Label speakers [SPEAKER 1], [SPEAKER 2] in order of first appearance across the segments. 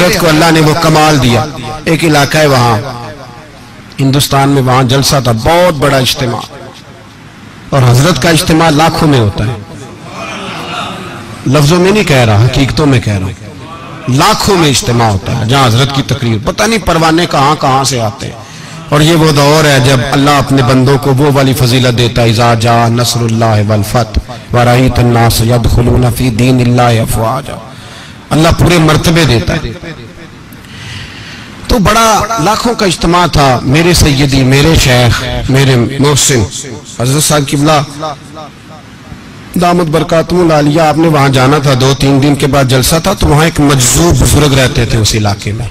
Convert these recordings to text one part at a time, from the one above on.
[SPEAKER 1] حضرت کو اللہ نے وہ کمال دیا. ایک علاقہ ہے وہاں ہندوستان میں، وہاں جلسہ تھا، بہت بڑا اجتماع، اور حضرت کا اجتماع لاکھوں میں ہوتا ہے. لفظوں میں نہیں کہہ رہا، حقیقتوں میں کہہ رہا ہوں. لاکھوں میں اجتماع ہوتا ہے جہاں حضرت کی تقریر، پتہ نہیں پروانے کہاں کہاں سے آتے ہیں. اور یہ وہ دور ہے جب اللہ اپنے بندوں کو وہ والی فضیلت دیتا ہے، اذا جاء نصر اللہ والفتح ورأیت الناس یدخلون فی دین اللہ افواجا. اللہ پورے مرتبے دیتا ہے. تو بڑا لاکھوں کا اجتماع تھا. میرے سیدی، میرے شیخ، میرے محسن حضرت صاحب قبلہ دامت برکاتہم العالیہ، آپ نے وہاں جانا تھا. 2-3 دن کے بعد جلسہ تھا، تو وہاں ایک مجذوب بزرگ رہتے تھے اس علاقے میں.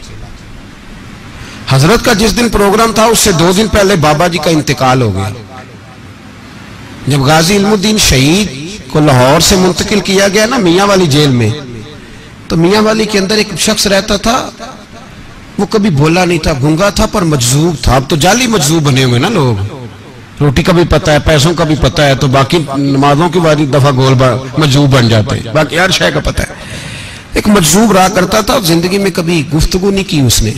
[SPEAKER 1] حضرت کا جس دن پروگرام تھا اس سے 2 دن پہلے بابا جی کا انتقال ہو گیا. جب غازی علم الدین شہید کو لاہور سے منتقل کیا گیا نا میاں والی جیل میں، تو میاں والی کے اندر ایک شخص رہتا تھا، وہ کبھی بولا نہیں تھا، گونگا تھا پر مجذوب تھا. اب تو جعلی مجذوب بنے ہوئے نا لوگ، روٹی کا بھی پتہ ہے، پیسوں کا بھی پتہ ہے، تو باقی نمازوں کی باری دفعہ گول مجذوب بن جاتے ہیں، باقی ہر شے کا پتہ ہے. ایک مجذوب رہا کرتا تھا، زندگی میں کبھی گفتگو نہیں کی اس نے،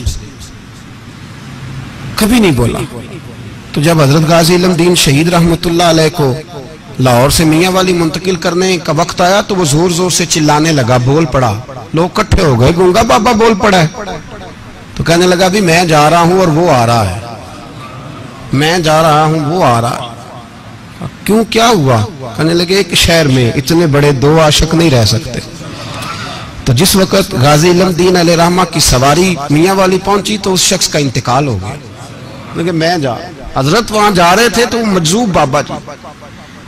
[SPEAKER 1] کبھی نہیں بولا. تو جب حضرت غازی علم الدین شہید رحمت اللہ علیہ کو لاہور سے میاں والی منتقل کرنے کا وقت آیا تو وہ زور زور سے چلانے لگا، بول پڑا. لوگ کٹھے ہو گئے، گونگا بابا بول پڑا ہے. تو کہنے لگا بھی میں جا رہا ہوں اور وہ آ رہا ہے، میں جا رہا ہوں وہ آ رہا ہے. کیوں، کیا ہوا؟ کہنے لگے ایک شہر میں اتنے بڑے 2 عاشق نہیں رہ سکتے. تو جس وقت غازی علم الدین علیہ رحمہ کی سواری میاں والی پہنچی تو اس شخص کا انتقال ہو گیا. لیکن میں حضرت وہاں جا رہے تھے تو مجذوب بابا جی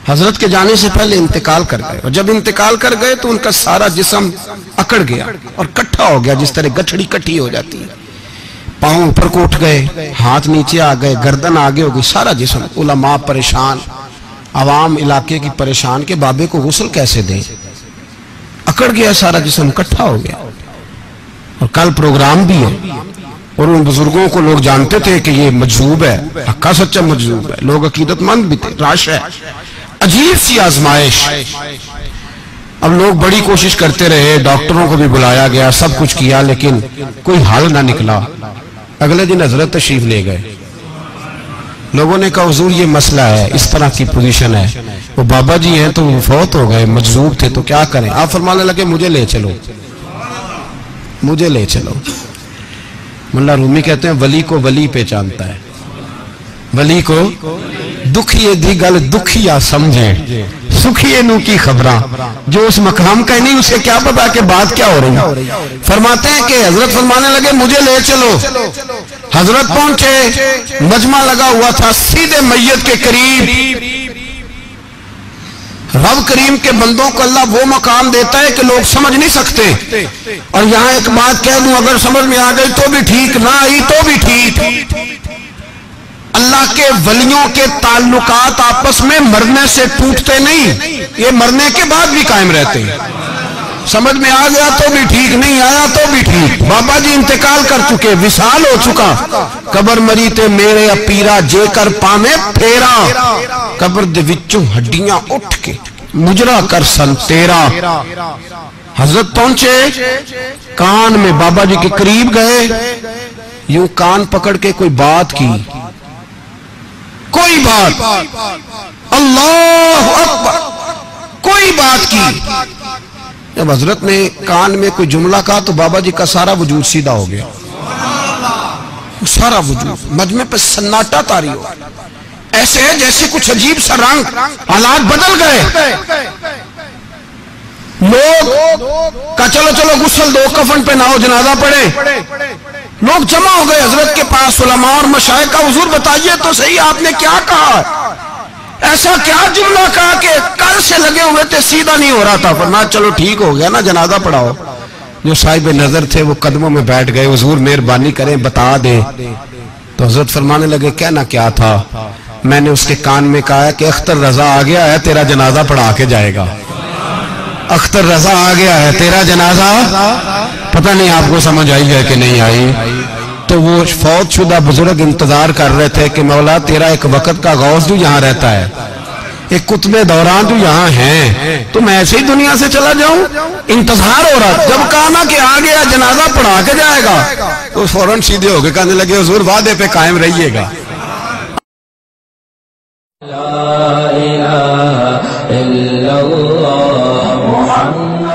[SPEAKER 1] حضرت کے جانے سے پہلے انتقال کر گئے، اور جب انتقال کر گئے تو ان کا سارا جسم اکڑ گیا اور کٹھا ہو گیا، جس طرح گٹھڑی کٹھی ہو جاتی ہے. پاؤں اوپر کو اٹھ گئے، ہاتھ نیچے آ گئے، گردن آگے ہو گئی، سارا جسم. علماء پریشان، عوام علاقے کی پریشان کہ بابے کو غسل کیسے دیں. اکڑ گیا سارا جسم، کٹھا ہو گیا. اور کل پروگرام بھی ہے، اور ان بزرگوں کو لوگ جانتے تھے کہ یہ مجذوب ہے، حقا سچا مجذوب ہے. لوگ عقیدت مند بھی تھے. راش ہے، عجیب سی آزمائش. اب لوگ بڑی کوشش کرتے رہے، ڈاکٹروں کو بھی بلایا گیا، سب کچھ کیا، لیکن کوئی حل نہ نکلا. اگلے دن حضرت تشریف لے گئے. لوگوں نے کہا حضور یہ مسئلہ ہے، اس طرح کی پوزیشن ہے. وہ بابا جی ہیں تو وہ فوت ہو گئے، مجذوب تھے، تو کیا کریں؟ آپ فرمانے لگے مجھے لے چلو، مجھے لے چلو. ملا رومی کہتے ہیں ولی کو ولی پہچانتا ہے، ولی کو دکھیے دی گل دکھیا سمجھیں، سکھیے نو کی خبراں. جو اس مقام کا نہیں اسے کیا پتا کہ بات کیا ہو رہی ہے. فرماتے ہیں کہ حضرت فرمانے لگے مجھے لے چلو. حضرت پہنچے، مجمع لگا ہوا تھا سیدھے میت کے قریب. رب کریم کے بندوں کو اللہ وہ مقام دیتا ہے کہ لوگ سمجھ نہیں سکتے. اور یہاں ایک بات کہہ دوں، اگر سمجھ میں آ گئی تو بھی ٹھیک، نہ آئی تو بھی ٹھیک. اللہ کے ولیوں کے تعلقات آپس میں مرنے سے ٹوٹتے نہیں، یہ مرنے کے بعد بھی قائم رہتے ہیں. سمجھ میں آ گیا تو بھی ٹھیک، نہیں آیا تو بھی ٹھیک. بابا جی انتقال کر چکے، وصال ہو چکا. قبر مری تے میرے اپیرا جے کر پاویں پھیرا، قبر دے وچوں ہڈیاں اٹھ کے مجرا کر سن تیرا. حضرت پہنچے، کان میں بابا جی کے قریب گئے، یوں کان پکڑ کے کوئی بات کی، کوئی بات، اللہ اکبر، کوئی بات کی. جب حضرت نے کان میں کوئی جملہ کہا تو بابا جی کا سارا وجود سیدھا ہو گیا، سارا وجود. مجمع پہ سناٹا طاری ہو، ایسے ہے جیسے کچھ عجیب سا رنگ، حالات بدل گئے. لوگ کہا چلو چلو غسل دو، کفن پہ نہ ہو، جنازہ پڑھے. لوگ جمع ہو گئے حضرت کے پاس، علماء اور مشائخ کا. حضور بتائیے تو صحیح آپ نے کیا کہا، ایسا کیا جملہ کہا کہ کل سے لگے ہوئے تھے سیدھا نہیں ہو رہا تھا. فرمایا چلو ٹھیک ہو گیا نا، جنازہ پڑھاؤ. جو صاحب نظر تھے وہ قدموں میں بیٹھ گئے، حضور مہربانی کریں بتا دیں. تو حضرت فرمانے لگے کہنا کیا تھا؟ میں نے اس کے کان میں کہا کہ اختر رضا آ گیا ہے، تیرا جنازہ پڑھا کے جائے گا. اختر رضا آ گیا ہے، تیرا جنازہ. پتہ نہیں آپ کو سمجھ آئی ہے کہ نہیں آئی. تو وہ فوت شدہ بزرگ انتظار کر رہے تھے کہ مولا تیرا ایک وقت کا غوث جو یہاں رہتا ہے، ایک قطب دوران جو یہاں ہیں تم ایسے ہی دنیا سے چلا جاؤں؟ انتظار ہو رہا، جب کہا نا کہ آ گیا جنازہ پڑھا کے جائے گا تو فوراً سیدھے ہو کے کہنے لگے حضور وعدے پہ قائم رہیے گا.
[SPEAKER 2] لا الہ الا اللہ محمد